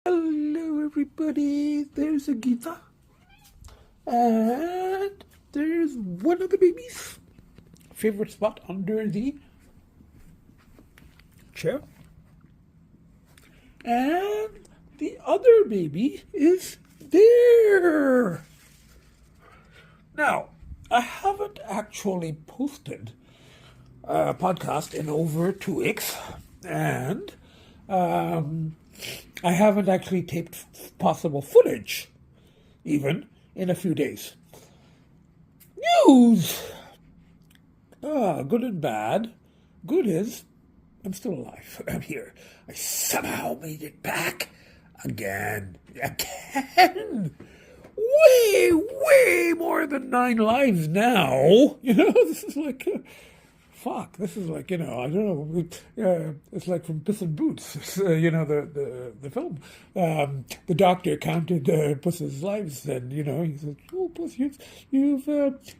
Hello everybody, there's Agita, and there's one of the babies' favorite spot under the chair, and the other baby is there. Now, I haven't actually posted a podcast in over 2 weeks, and I haven't actually taped possible footage, even, in a few days. News! Good and bad. Good is, I'm still alive. I'm here. I somehow made it back. Again. Way more than 9 lives now. This is like... fuck, this is like, I don't know, it's like from Puss in Boots, the film. The doctor counted Puss's lives, and, he said, oh, Puss, you've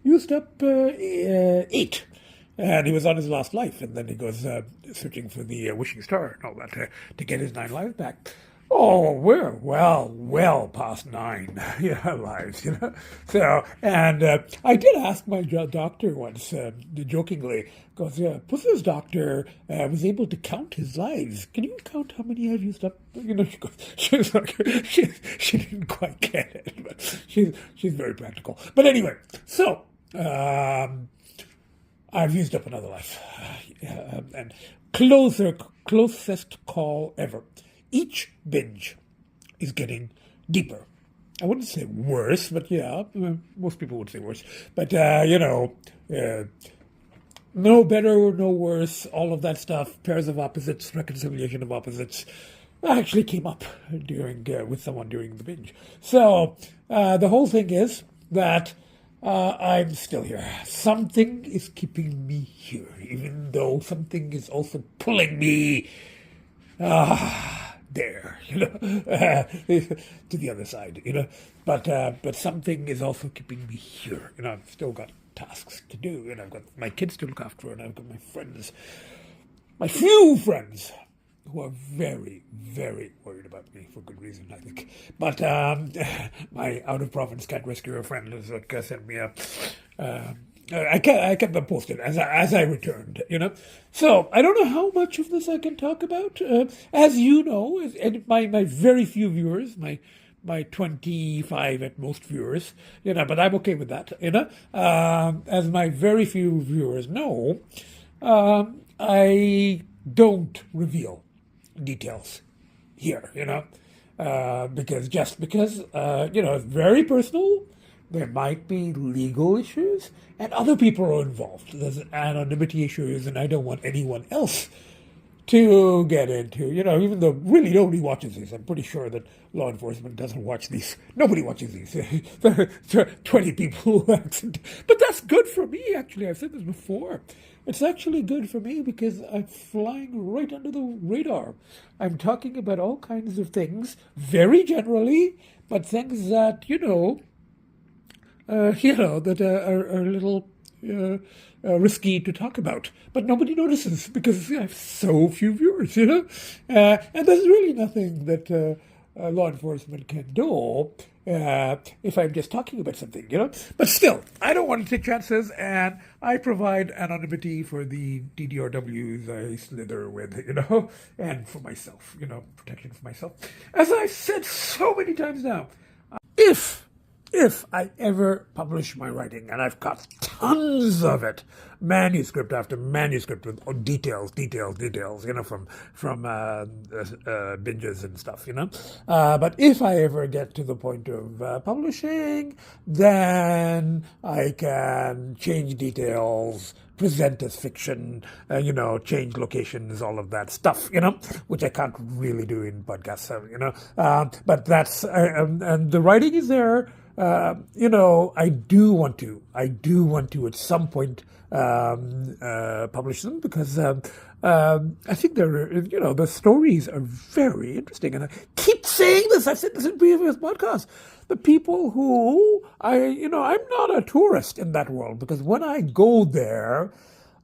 used up 8. And he was on his last life, and then he goes searching for the wishing star and all that to get his 9 lives back. Oh, we're well past 9 lives, So, and I did ask my doctor once, jokingly, because Puss's doctor was able to count his lives. Can you count how many I've used up? She was like, she didn't quite get it, but she's very practical. But anyway, so I've used up another life, and closest call ever. Each binge is getting deeper. I wouldn't say worse, but yeah, most people would say worse. But, no better, no worse, all of that stuff, pairs of opposites, reconciliation of opposites, actually came up with someone during the binge. So the whole thing is that I'm still here. Something is keeping me here, even though something is also pulling me there, to the other side, but something is also keeping me here, I've still got tasks to do, and I've got my kids to look after, and I've got my few friends, who are very, very worried about me for good reason, I think. But my out-of-province cat rescuer friend has sent me a... I kept them posted as I returned, So I don't know how much of this I can talk about. As you know, and my very few viewers, my 25 at most viewers, but I'm okay with that, as my very few viewers know, I don't reveal details here, because it's very personal. There might be legal issues, and other people are involved. There's anonymity issues, and I don't want anyone else to get into, even though really nobody watches these. I'm pretty sure that law enforcement doesn't watch these. Nobody watches these. There are 20 people who accident. But that's good for me, actually. I've said this before. It's actually good for me because I'm flying right under the radar. I'm talking about all kinds of things, very generally, but things that, that are a little risky to talk about. But nobody notices because I have so few viewers, and there's really nothing that law enforcement can do if I'm just talking about something, But still, I don't want to take chances, and I provide anonymity for the DDRWs I slither with, and for myself, protection for myself. As I've said so many times now, if I ever publish my writing, and I've got tons of it, manuscript after manuscript with details, from binges and stuff, But if I ever get to the point of publishing, then I can change details, present as fiction, change locations, all of that stuff, which I can't really do in podcasts, but that's, and the writing is there. I do want to at some point publish them because I think the stories are very interesting, and I keep saying this. I've said this in previous podcasts. The people who I'm not a tourist in that world, because when I go there,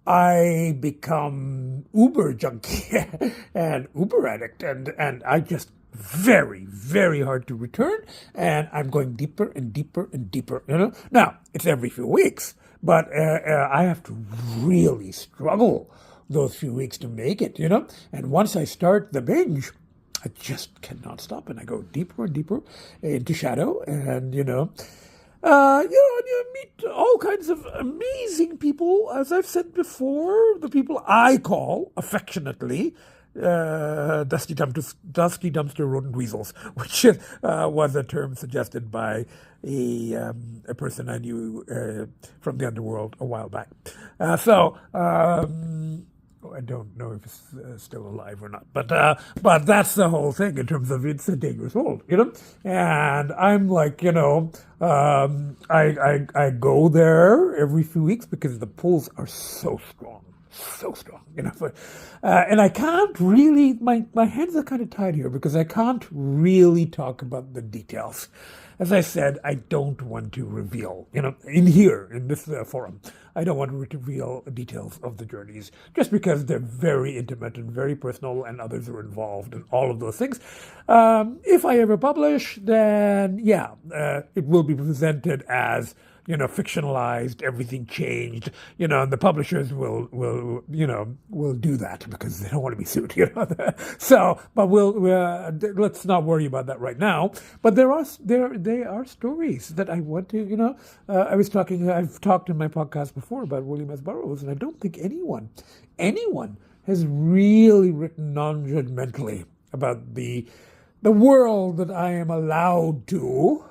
I become Uber junkie and Uber addict, and I just very, very hard to return, and I'm going deeper and deeper and deeper, Now, it's every few weeks, but I have to really struggle those few weeks to make it, And once I start the binge, I just cannot stop, and I go deeper and deeper into shadow, and, and you meet all kinds of amazing people, as I've said before, the people I call, affectionately, dusty dumpster rodent weasels, which was a term suggested by a person I knew from the underworld a while back. I don't know if it's still alive or not, but that's the whole thing in terms of it's a dangerous world, And I'm like, I go there every few weeks because the pulls are so strong, and I can't really. My hands are kind of tied here because I can't really talk about the details. As I said, I don't want to reveal, in this forum, I don't want to reveal details of the journeys, just because they're very intimate and very personal, and others are involved and all of those things. If I ever publish, then it will be presented as, fictionalized, everything changed, and the publishers will do that because they don't want to be sued, So, but let's not worry about that right now. But they are stories that I want to, I've talked in my podcast before about William S. Burroughs, and I don't think anyone has really written non-judgmentally about the world that I am allowed to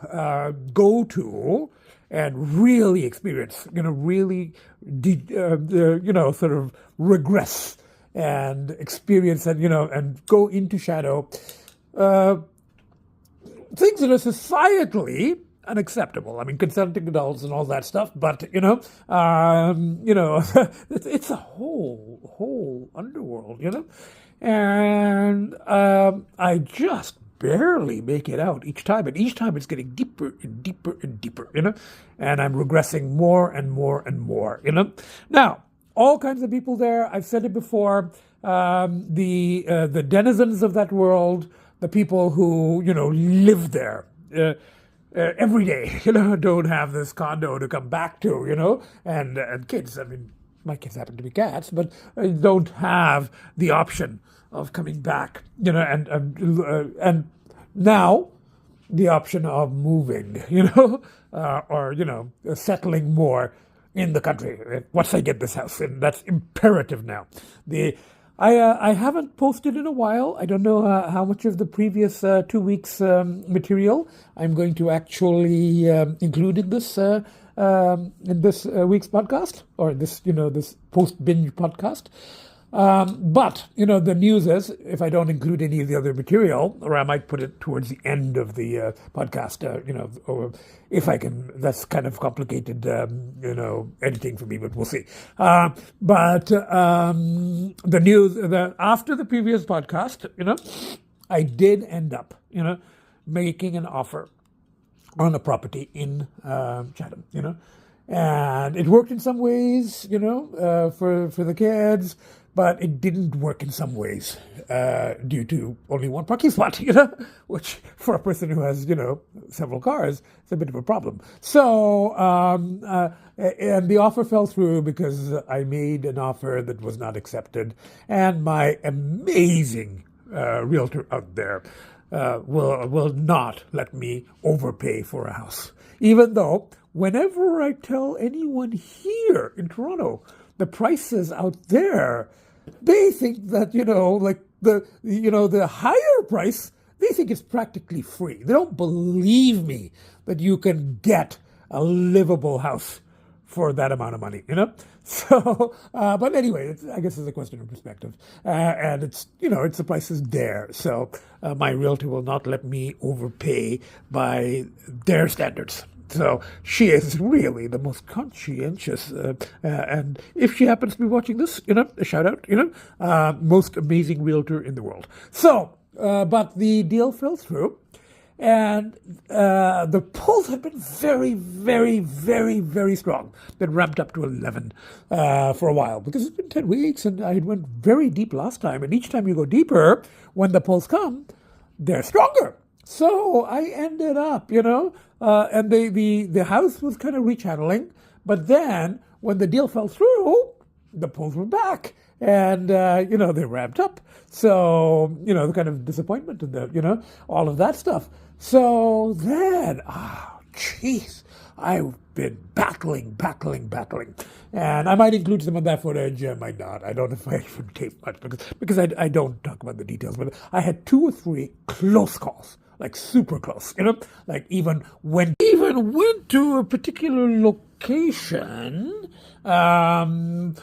go to and really experience, really, sort of regress and experience and, and go into shadow, things that are societally unacceptable. I mean, consenting adults and all that stuff, but, it's a whole underworld, and I just barely make it out each time, and each time it's getting deeper and deeper and deeper, and I'm regressing more and more and more, Now, all kinds of people there. I've said it before. The denizens of that world, the people who live there every day, don't have this condo to come back to, and kids. I mean, my kids happen to be cats, but don't have the option of coming back, and now the option of moving, or settling more in the country once I get this house, and that's imperative now. I haven't posted in a while. I don't know how much of the previous 2 weeks material I'm going to actually include in this week's podcast, or this post binge podcast. But, the news is, if I don't include any of the other material, or I might put it towards the end of the podcast, or if I can, that's kind of complicated, editing for me, but we'll see. But the news, after the previous podcast, I did end up, making an offer on a property in Chatham, and it worked in some ways, for the kids. But it didn't work in some ways due to only one parking spot, which for a person who has, several cars, it's a bit of a problem. So, and the offer fell through because I made an offer that was not accepted. And my amazing realtor out there will not let me overpay for a house. Even though whenever I tell anyone here in Toronto, the prices out there, they think that, the higher price, they think it's practically free. They don't believe me that you can get a livable house for that amount of money, So, but anyway, I guess it's a question of perspective. And it's the price is there. So my realtor will not let me overpay by their standards. So she is really the most conscientious, and if she happens to be watching this, a shout out, most amazing realtor in the world. So, but the deal fell through, and the pulls have been very, very, very, very strong. Been ramped up to 11 for a while, because it's been 10 weeks, and I went very deep last time, and each time you go deeper, when the pulls come, they're stronger. So I ended up, and the house was kind of rechanneling, but then when the deal fell through, the pulls were back. And, they ramped up. So, the kind of disappointment and all of that stuff. So then, jeez, I've been battling. And I might include some of that footage, I might not. I don't know if I even tape much because I don't talk about the details. But I had 2 or 3 close calls, like super close, like even went to a particular location, and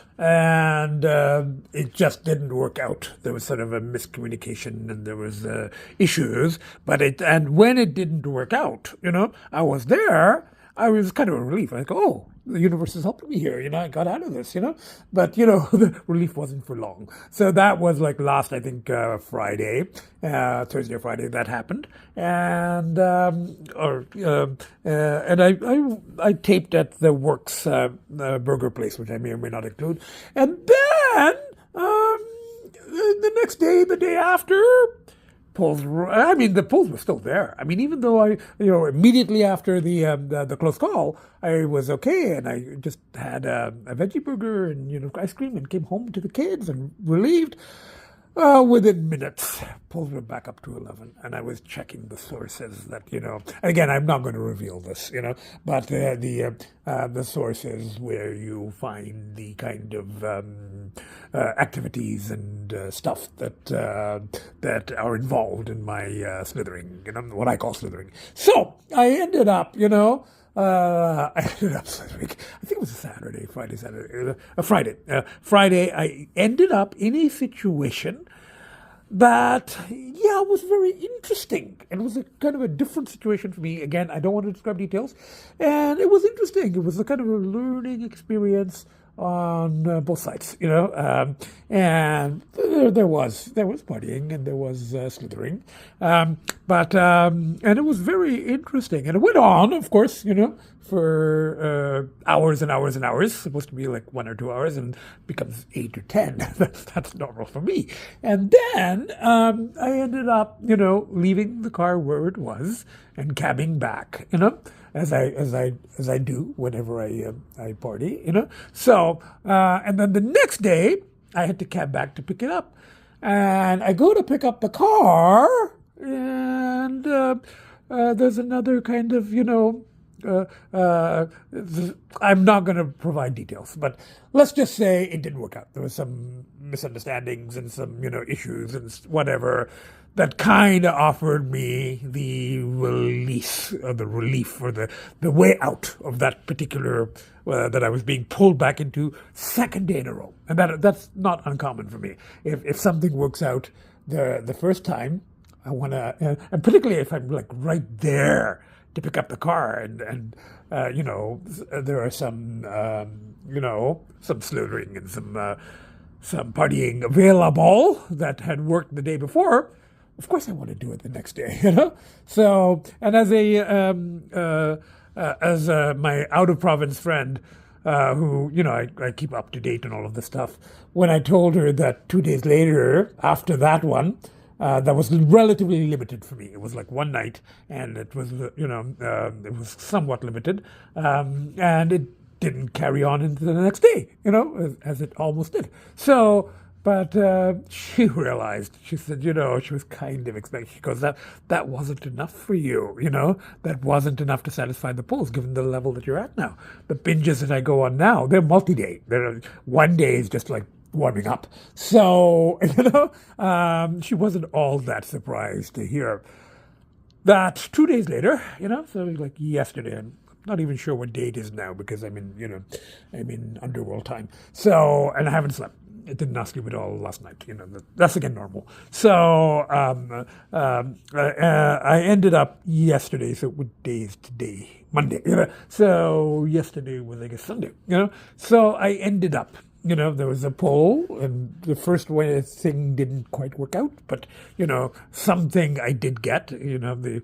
it just didn't work out. There was sort of a miscommunication and there was issues, and when it didn't work out, I was there. I was kind of a relief. Like, oh, the universe is helping me here. I got out of this, But, the relief wasn't for long. So that was like last, I think, Friday, Thursday or Friday, that happened. And I taped at the Works burger place, which I may or may not include. And then the next day, the day after, the pulls were still there. Even though immediately after the close call, I was okay, and I just had a veggie burger and ice cream, and came home to the kids and relieved. Within minutes, pulls were back up to 11, and I was checking the sources that, and again, I'm not going to reveal this, but the sources where you find the kind of activities and stuff that are involved in my slithering, what I call slithering. So I ended up, slithering. I think it was a Saturday, Friday. I ended up in a situation that, was very interesting. It was a kind of a different situation for me. Again, I don't want to describe details. And it was interesting. It was a kind of a learning experience on both sides, and there was partying and there was slithering, and it was very interesting, and it went on, of course, for hours and hours and hours. Supposed to be like 1 or 2 hours, and becomes 8 or 10. That's normal for me. And then I ended up, leaving the car where it was and cabbing back, as I do whenever I party, So and then the next day I had to cab back to pick it up, and I go to pick up the car, and there's another kind of I'm not going to provide details, but let's just say it didn't work out. There was some misunderstandings and some issues and whatever that kind of offered me the release, or the relief, or the way out of that particular, that I was being pulled back into second day in a row. And that's not uncommon for me. If something works out the first time, I want to, and particularly if I'm like right there to pick up the car, and there are some, some slithering and some partying available that had worked the day before. Of course, I want to do it the next day, So, and as my out of province friend, who I keep up to date on all of this stuff, when I told her that 2 days later, after that one, that was relatively limited for me. It was like one night, and it was it was somewhat limited, and it didn't carry on into the next day, as it almost did. So. But she realized, she said, she was kind of expecting, she goes, that wasn't enough for you, that wasn't enough to satisfy the pulls, given the level that you're at now. The binges that I go on now, they're multi-day. One day is just like warming up. So, she wasn't all that surprised to hear that 2 days later, so like yesterday, I'm not even sure what day it is now because I'm in underworld time. So, and I haven't slept. It did not sleep at all last night. That's again normal. So I ended up yesterday. So what day is today? Monday. So yesterday was, I guess, Sunday. So I ended up. There was a poll, and the first thing didn't quite work out, but something I did get. The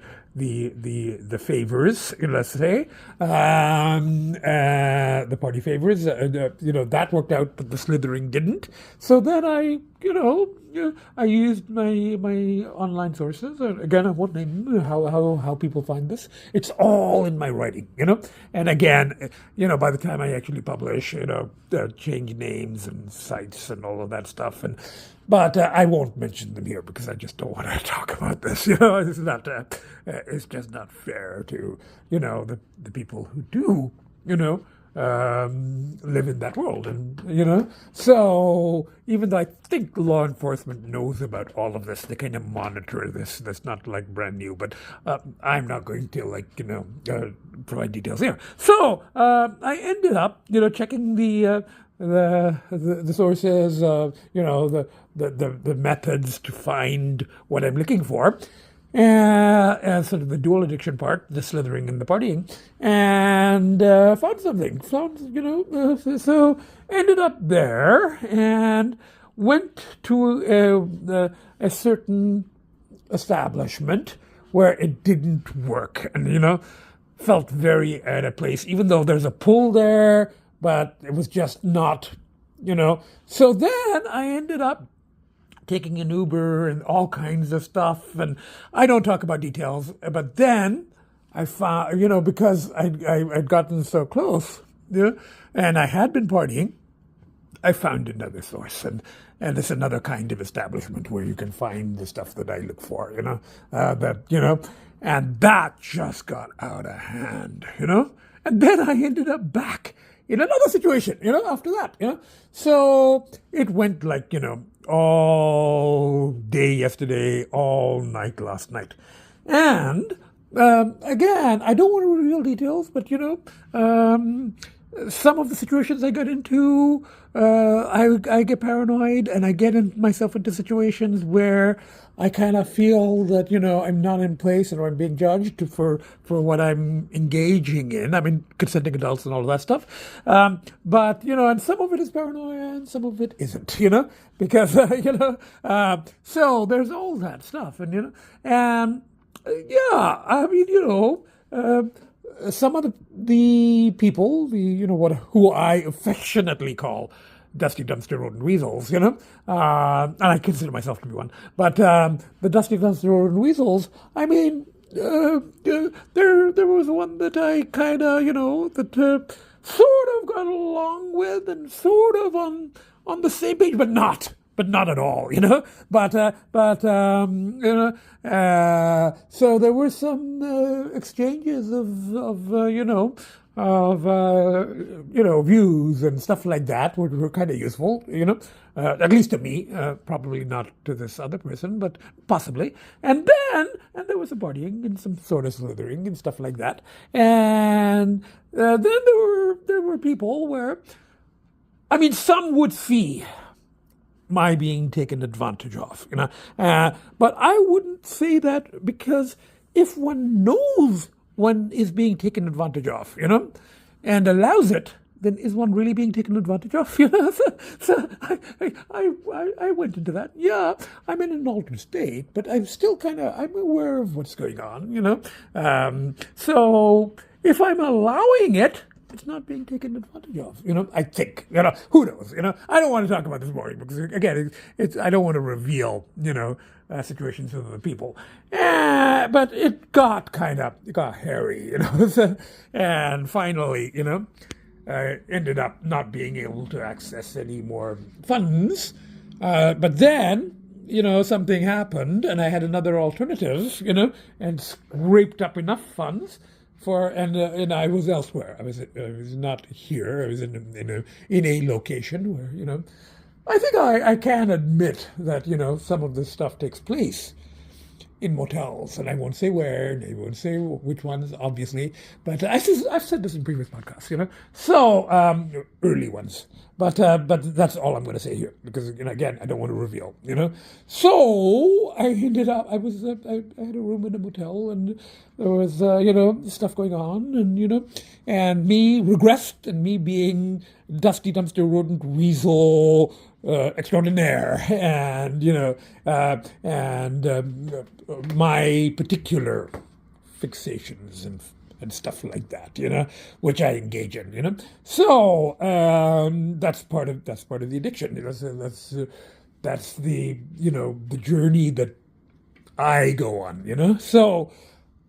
favors, let's say, the party favors. That worked out, but the slithering didn't. So then I I used my online sources. Again, I won't name how people find this. It's all in my writing, And again, by the time I actually publish, change names and sites and all of that stuff. But I won't mention them here because I just don't want to talk about this. It's not. It's just not fair to the people who do live in that world, and so even though I think law enforcement knows about all of this, they kind of monitor this. That's not like brand new, but I'm not going to provide details here. So I ended up checking the sources, the methods to find what I'm looking for. And sort of the dual addiction part, the slithering and the partying, and found something. So ended up there and went to a certain establishment where it didn't work, and felt very out of place, even though there's a pool there, but it was just not, So then I ended up taking an Uber and all kinds of stuff. And I don't talk about details, but then I found, because I'd gotten so close, and I had been partying, I found another source. And it's another kind of establishment where you can find the stuff that I look for, and that just got out of hand, And then I ended up back in another situation, after that, So it went like, all day yesterday, all night last night. And again, I don't want to reveal details, but some of the situations I got into, I get paranoid, and I get myself into situations where I kind of feel that I'm not in place or I'm being judged for what I'm engaging in. I mean, consenting adults and all of that stuff. But and some of it is paranoia, and some of it isn't. Because so there's all that stuff, and I mean, some of the people, who I affectionately call dusty dumpster rodent weasels, and I consider myself to be one. But the dusty dumpster rodent weasels, I mean, there was one that I kind of, that sort of got along with and sort of on the same page, but not at all, so there were some exchanges of views and stuff like that, which were kind of useful, at least to me, probably not to this other person, but possibly. And there was some partying and some sort of slithering and stuff like that. And then there were people where, I mean, some would see my being taken advantage of, but I wouldn't say that, because if one knows one is being taken advantage of, and allows it, then is one really being taken advantage of? So I went into that. Yeah, I'm in an altered state, but I'm still I'm aware of what's going on, So if I'm allowing it, it's not being taken advantage of, I think, who knows, I don't want to talk about this more because, again, I don't want to reveal, situations with other people. But it got hairy, and finally, I ended up not being able to access any more funds. But then, something happened, and I had another alternative, and scraped up enough funds and I was elsewhere. I was not here. I was in a location where I think I can admit that some of this stuff takes place in motels, and I won't say where, and I won't say which ones, obviously. But I've said this in previous podcasts, So early ones. But that's all I'm going to say here, because again, I don't want to reveal, So I ended up. I had a room in a motel, and there was stuff going on, and me regressed, and me being dusty dumpster rodent weasel extraordinaire, and my particular fixations and stuff like that, which I engage in, So that's part of the addiction. That's that's the the journey that I go on. So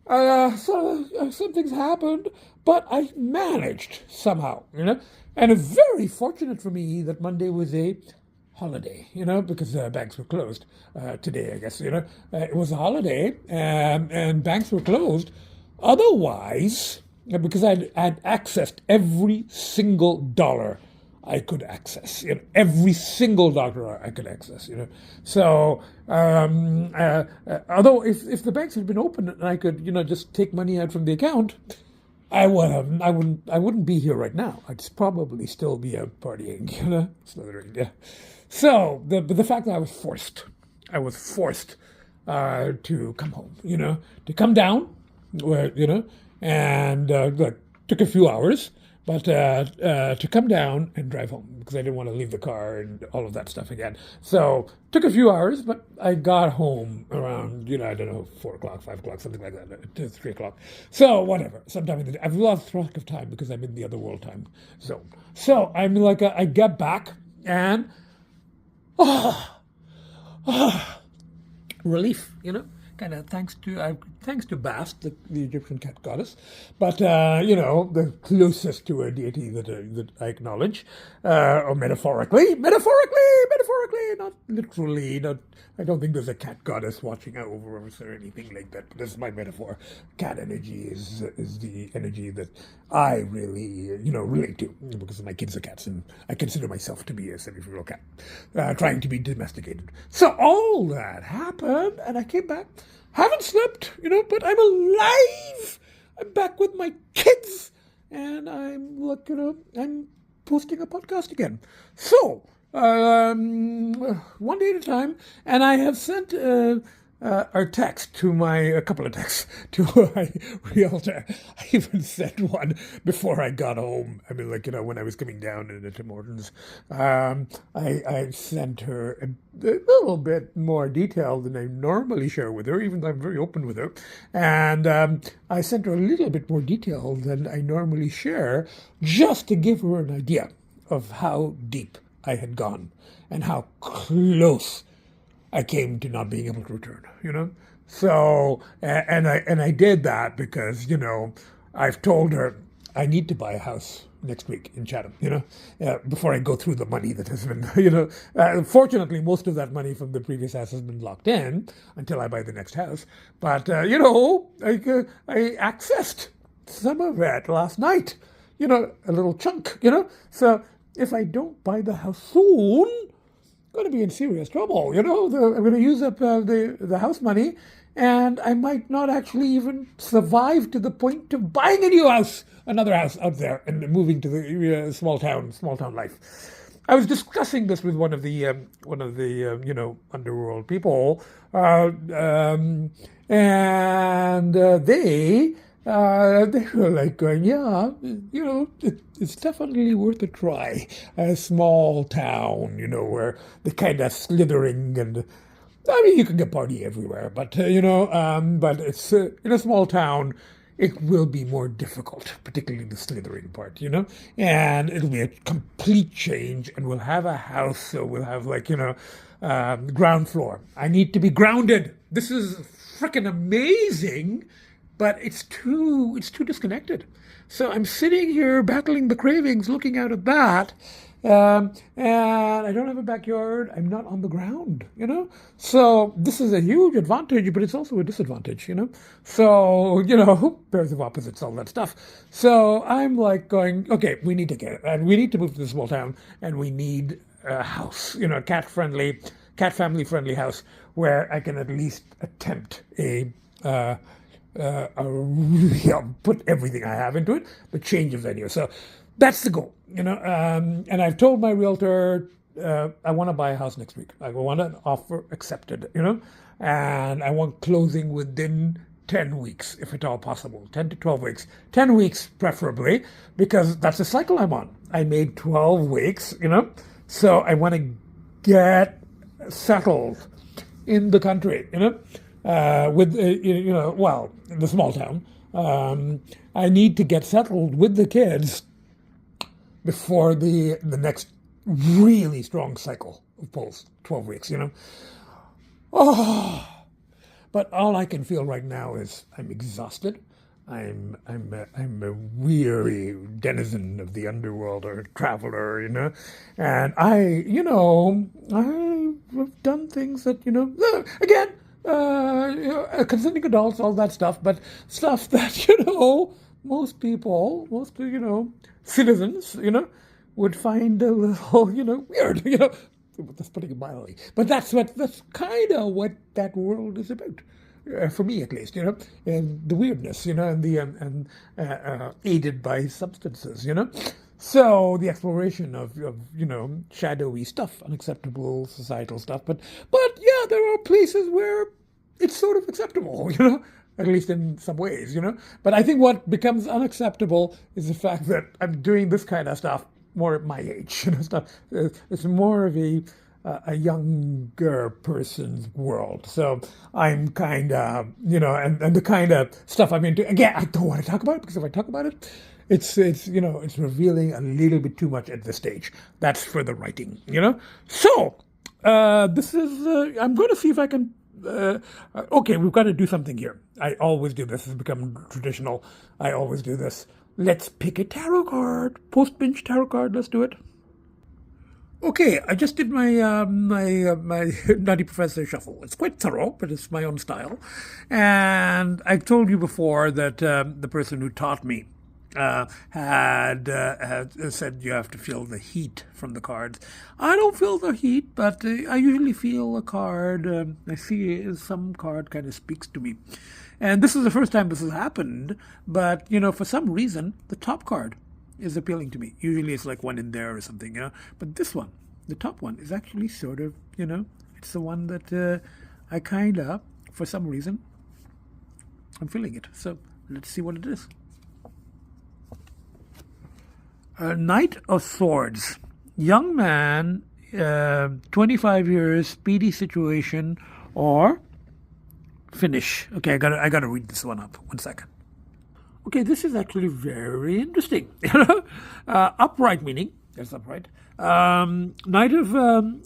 some things happened, but I managed somehow. And it's very fortunate for me that Monday was a holiday, because banks were closed today, I guess, it was a holiday, and banks were closed. Otherwise, because I'd accessed every single dollar I could access, every single dollar I could access, So, although if the banks had been open and I could, just take money out from the account, I wouldn't be here right now. I'd probably still be out partying, slithering, yeah. So the fact that I was forced to come home, to come down, and took a few hours, but to come down and drive home because I didn't want to leave the car and all of that stuff again. So took a few hours, but I got home around, I don't know, 4 o'clock, 5 o'clock, something like that, 3 o'clock. So whatever, sometime in the day. I've lost track of time because I'm in the otherworld time zone. So I'm like, I get back and relief, kind of thanks to Bast, the Egyptian cat goddess, but the closest to a deity that I acknowledge, or metaphorically, not literally. I don't think there's a cat goddess watching over us or anything like that. But this is my metaphor. Cat energy is the energy that I really relate to because my kids are cats, and I consider myself to be a semi-feral cat, trying to be domesticated. So all that happened, and I came back. Haven't slept, but I'm alive. I'm back with my kids, and I'm I'm posting a podcast again. So, one day at a time, and I have sent a couple of texts to my realtor. I even sent one before I got home. I mean, when I was coming down into Tim Hortons, I sent her a little bit more detail than I normally share with her, even though I'm very open with her. And I sent her a little bit more detail than I normally share, just to give her an idea of how deep I had gone and how close I came to not being able to return, So, and I did that because, I've told her I need to buy a house next week in Chatham, before I go through the money that has been, fortunately, most of that money from the previous house has been locked in until I buy the next house. But, I accessed some of it last night, a little chunk, So if I don't buy the house soon, going to be in serious trouble. I'm going to use up the house money, and I might not actually even survive to the point of buying a new house, another house out there, and moving to the small town life. I was discussing this with one of the underworld people, and they were like going, yeah, it's definitely worth a try. A small town, where the kind of slithering and, I mean, you can get party everywhere, but, but it's in a small town, it will be more difficult, particularly the slithering part, and it'll be a complete change, and we'll have a house, so we'll have ground floor. I need to be grounded. This is freaking amazing. But it's too disconnected. So I'm sitting here battling the cravings, looking out at that, and I don't have a backyard. I'm not on the ground, So this is a huge advantage, but it's also a disadvantage, So, pairs of opposites, all that stuff. So I'm like going, okay, we need to get it, and we need to move to the small town, and we need a house, cat family friendly house where I can at least attempt put everything I have into it, but change of venue. So that's the goal, and I've told my realtor I want to buy a house next week. I want an offer accepted, and I want closing within 10 weeks, if at all possible, 10 to 12 weeks, 10 weeks preferably, because that's the cycle I'm on. I made 12 weeks, so I want to get settled in the country, with, in the small town. I need to get settled with the kids before the next really strong cycle of pulls, 12 weeks, Oh, but all I can feel right now is I'm exhausted. I'm a weary denizen of the underworld, or traveler, and I've done things that, again, consenting adults, all that stuff, but stuff that, most people, citizens, would find a little, weird, that's putting it mildly. But that's kind of what that world is about. For me, at least, and the weirdness, and the aided by substances, So the exploration of shadowy stuff, unacceptable societal stuff, but yeah, there are places where it's sort of acceptable, at least in some ways, But I think what becomes unacceptable is the fact that I'm doing this kind of stuff more at my age, stuff. It's more of a younger person's world. So I'm kind of, and the kind of stuff I'm into, again, I don't want to talk about it, because if I talk about it, it's revealing a little bit too much at this stage. That's for the writing, So this is, I'm going to see if I can, okay, we've got to do something here. I always do this. It's become traditional. I always do this. Let's pick a tarot card. Post-binge tarot card. Let's do it. Okay, I just did my my Nutty Professor shuffle. It's quite thorough, but it's my own style. And I've told you before that the person who taught me had said you have to feel the heat from the cards. I don't feel the heat, but I usually feel a card. I see some card kind of speaks to me. And this is the first time this has happened, but, for some reason, the top card is appealing to me. Usually it's like one in there or something, But this one, the top one, is actually sort of, it's the one that I kind of, for some reason, I'm feeling it. So let's see what it is. Knight of Swords. Young man, 25 years, speedy situation, or finish. Okay, I gotta read this one up. 1 second. Okay, this is actually very interesting. Upright meaning, there's upright. Knight of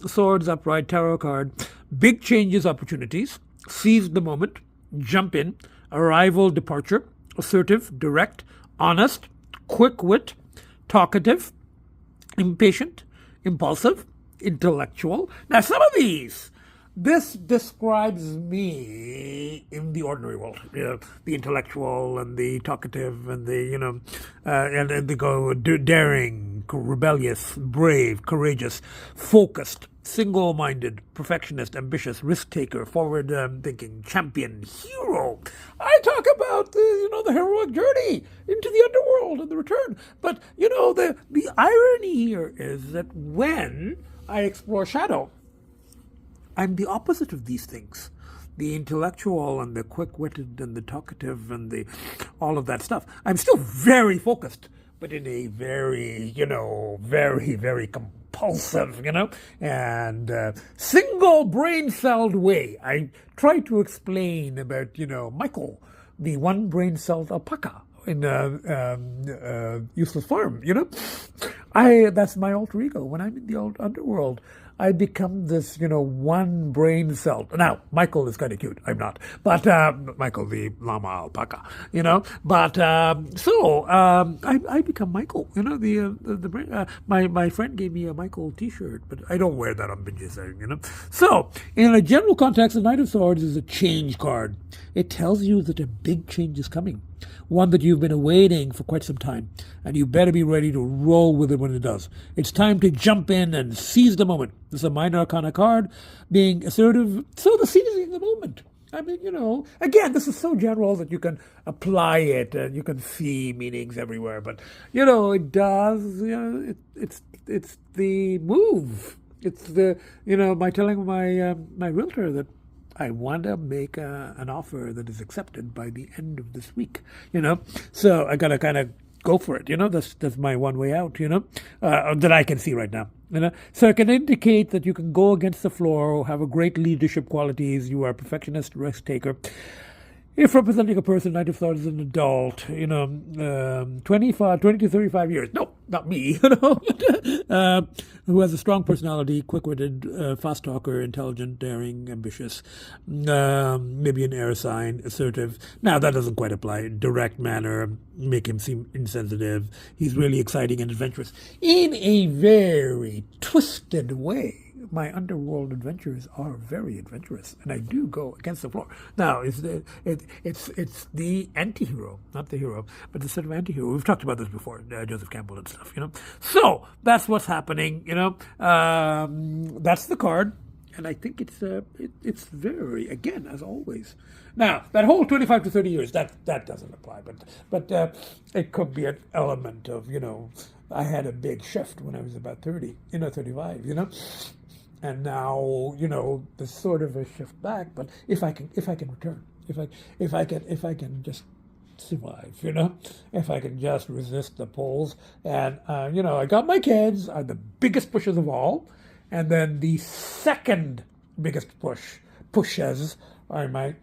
Swords, upright, tarot card. Big changes, opportunities. Seize the moment. Jump in. Arrival, departure. Assertive, direct, honest, quick wit, talkative, impatient, impulsive, intellectual. Now, some of these, this describes me in the ordinary world. The intellectual and the talkative and the, and they go daring, rebellious, brave, courageous, focused, single-minded, perfectionist, ambitious, risk-taker, forward-thinking, champion, hero. I talk about the heroic journey into the underworld and the return. But the irony here is that when I explore shadow, I'm the opposite of these things. The intellectual and the quick-witted and the talkative and the all of that stuff. I'm still very focused, but in a very, very, very compulsive, and single brain-celled way. I try to explain about, Michael, the one brain-celled alpaca in Useless Farm, that's my alter ego. When I'm in the old underworld, I become this, one brain cell. Now, Michael is kind of cute. I'm not. But Michael, the llama alpaca, But I become Michael. The brain. My friend gave me a Michael T-shirt, but I don't wear that on binges, So, in a general context, the Knight of Swords is a change card. It tells you that a big change is coming. One that you've been awaiting for quite some time, and you better be ready to roll with it when it does. It's time to jump in and seize the moment. This is a minor arcana card, being assertive, so the seizing the moment. I mean, again, this is so general that you can apply it and you can see meanings everywhere. But, it does, it's the move. It's the, by telling my realtor that I want to make an offer that is accepted by the end of this week, So I got to kind of go for it, That's my one way out, that I can see right now, So it can indicate that you can go against the floor, have a great leadership qualities. You are a perfectionist, risk taker. If representing a person, Knight of Swords is an adult, 20 to 35 years. No, not me, who has a strong personality, quick-witted, fast talker, intelligent, daring, ambitious, maybe an air sign, assertive. Now, that doesn't quite apply. Direct manner, make him seem insensitive. He's really exciting and adventurous in a very twisted way. My underworld adventures are very adventurous, and I do go against the floor. Now, it's the anti-hero, not the hero, but the sort of anti-hero. We've talked about this before, Joseph Campbell and stuff, So that's what's happening, That's the card, and I think it's very, again, as always. Now, that whole 25 to 30 years, that doesn't apply, but it could be an element of, I had a big shift when I was about 30, 35, And now, there's sort of a shift back. But if I can return, if I can just survive, if I can just resist the pulls, and I got my kids are the biggest pushes of all, and then the second biggest pushes are my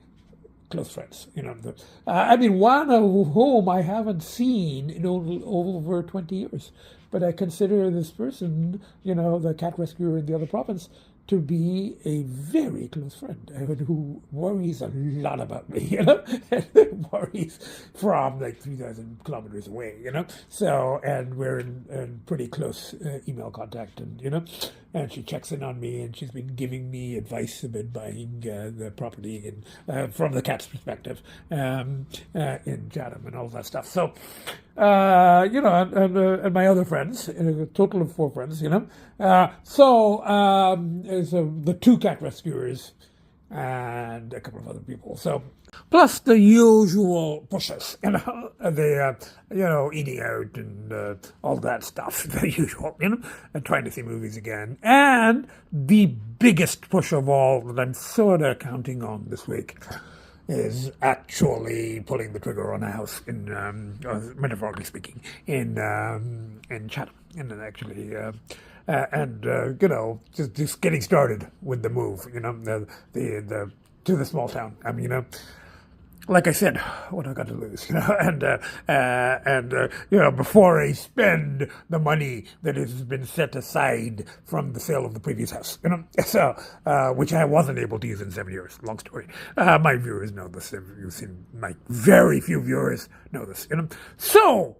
close friends. One of whom I haven't seen in over 20 years. But I consider this person, the cat rescuer in the other province, to be a very close friend who worries a lot about me, worries from like 3,000 kilometers away, So, and we're in pretty close email contact, and she checks in on me, and she's been giving me advice about buying the property from the cat's perspective in Chatham and all that stuff. So, and my other friends, a total of 4 friends, So the 2 cat rescuers and a couple of other people. So plus the usual pushes, eating out and all that stuff, the usual, and trying to see movies again. And the biggest push of all that I'm sort of counting on this week is actually pulling the trigger on a house metaphorically speaking, in Chatham, and actually, just getting started with the move, to the small town. Like I said, what I got to lose, before I spend the money that has been set aside from the sale of the previous house, so, which I wasn't able to use in 7 years. Long story. My viewers know this. You've seen my very few viewers know this, So,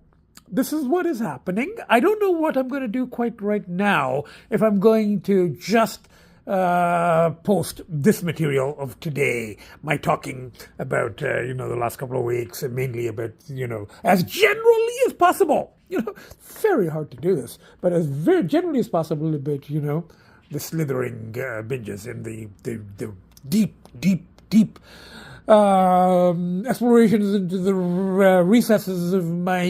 this is what is happening. I don't know what I'm going to do quite right now, if I'm going to just post this material of today, my talking about, the last couple of weeks, and mainly about, as generally as possible. Very hard to do this, but as very generally as possible about, the slithering binges and the deep explorations into the recesses of my,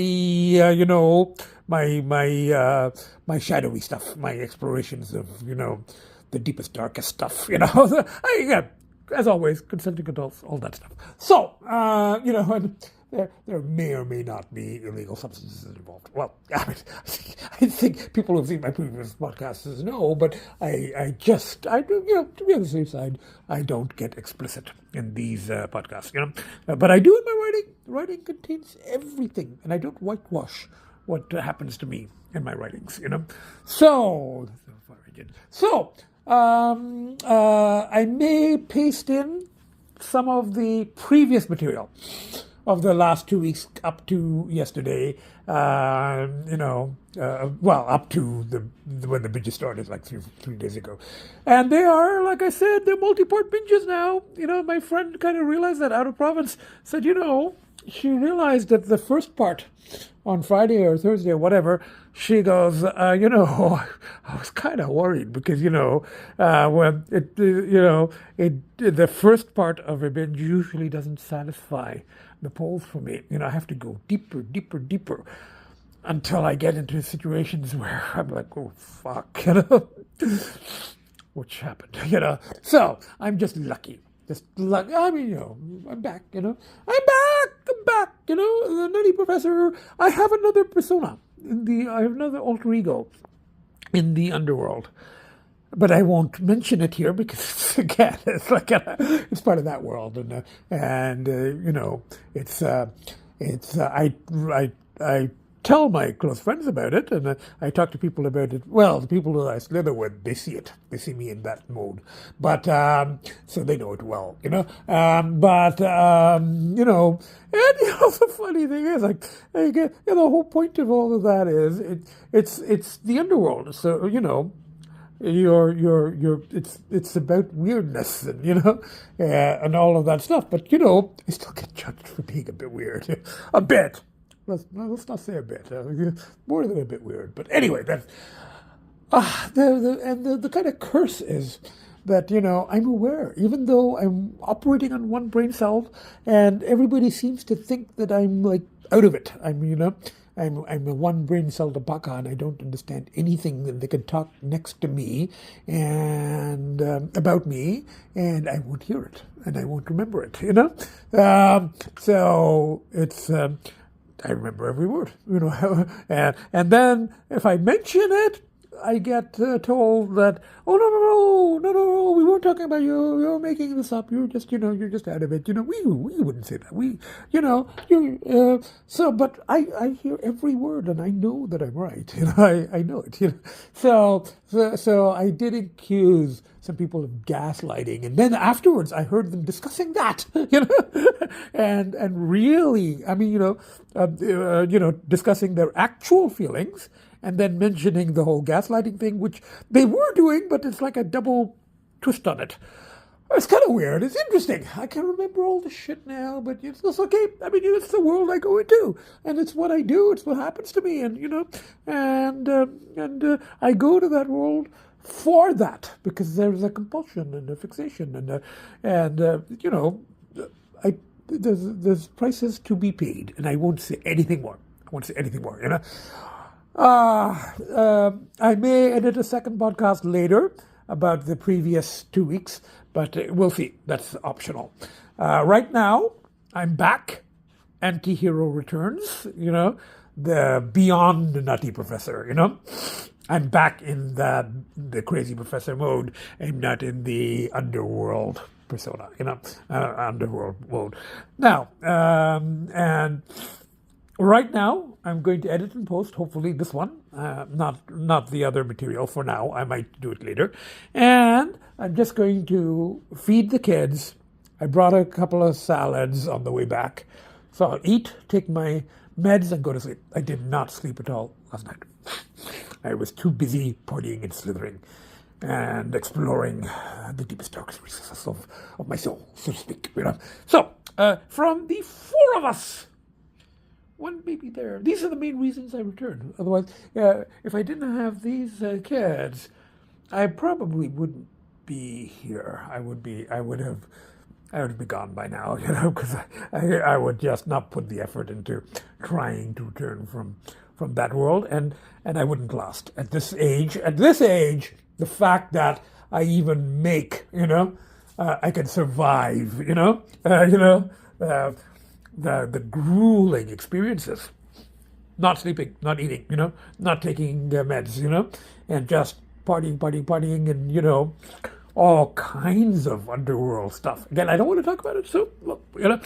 my shadowy stuff, my explorations of, the deepest, darkest stuff, as always, consenting adults, all that stuff. So, and there may or may not be illegal substances involved. Well, I think people who've seen my previous podcasts know, but I do, to be on the safe side, I don't get explicit in these podcasts, But I do in my writing. Writing contains everything, and I don't whitewash what happens to me in my writings, So, that's how far I did. So, I may paste in some of the previous material of the last 2 weeks up to yesterday, up to when the binges started, like three days ago. And they are, like I said, they're multi-part binges now. My friend kind of realized that out of province, said, she realized that the first part on Friday or Thursday or whatever, she goes, I was kind of worried because, when the first part of a binge usually doesn't satisfy the polls for me. I have to go deeper until I get into situations where I'm like, oh, fuck, which happened, So I'm just lucky. I'm back, I'm back, the nutty professor. I have another persona I have another alter ego in the underworld. But I won't mention it here because, again, it's like it's part of that world, and I tell my close friends about it, and I talk to people about it. Well, the people that I slither with, they see it. They see me in that mode. But, so they know it well, you know. You know, and you know, the funny thing is, like, you know, the whole point of all of that is it's the underworld. So, you know, it's about weirdness and, you know, and all of that stuff. But, you know, I still get judged for being a bit weird. A bit. Let's not say a bit. More than a bit weird. But anyway, that's the kind of curse is that, you know, I'm aware, even though I'm operating on one brain cell, and everybody seems to think that I'm like out of it. I'm a one brain cell baka, and I don't understand anything that they can talk next to me and about me, and I won't hear it, and I won't remember it, you know? So it's, I remember every word, you know, and then if I mention it, I get told that, oh, no, we weren't talking about you. You're making this up. You're just, you know, you're just out of it. You know, we wouldn't say that. You know, but I hear every word, and I know that I'm right. You know, I know it. You know, so I did accuse some people of gaslighting, and then afterwards I heard them discussing that. You know, and really, I mean, you know, discussing their actual feelings. And then mentioning the whole gaslighting thing, which they were doing, but it's like a double twist on it. It's kind of weird. It's interesting. I can't remember all the shit now, but it's okay. I mean, it's the world I go into, and it's what I do. It's what happens to me, and you know, and I go to that world for that because there's a compulsion and a fixation, and you know, there's prices to be paid, and I won't say anything more. You know. I may edit a second podcast later about the previous 2 weeks, but we'll see. That's optional. Right now, I'm back. Anti-hero returns, you know, the beyond nutty professor, you know. I'm back in the crazy professor mode. I'm not in the underworld persona, you know, underworld mode. Now, and right now, I'm going to edit and post, hopefully this one, not the other material for now. I might do it later. And I'm just going to feed the kids. I brought a couple of salads on the way back. So I'll eat, take my meds, and go to sleep. I did not sleep at all last night. I was too busy partying and slithering and exploring the deepest, darkest recesses of my soul, so to speak. You know? So, from the four of us, one baby there. These are the main reasons I returned. Otherwise, if I didn't have these kids, I probably wouldn't be here. I would have be gone by now, you know, because I would just not put the effort into trying to return from that world, and I wouldn't last at this age. At this age, the fact that I even make, you know, I can survive, you know, the grueling experiences, not sleeping, not eating, you know, not taking meds, you know, and just partying, and, you know, all kinds of underworld stuff. Again, I don't want to talk about it, so, look, you know,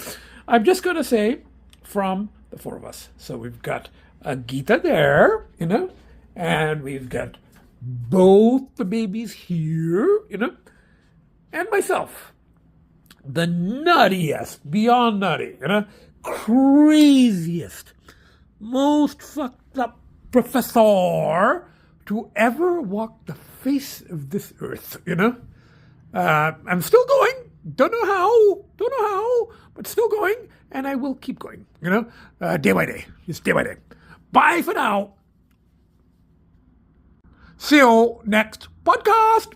I'm just going to say from the four of us. So we've got Agita there, you know, and we've got both the babies here, you know, and myself. The nuttiest, beyond nutty, you know, craziest, most fucked up professor to ever walk the face of this earth, you know. I'm still going, don't know how, but still going, and I will keep going, you know, day by day, just day by day. Bye for now. See you next podcast.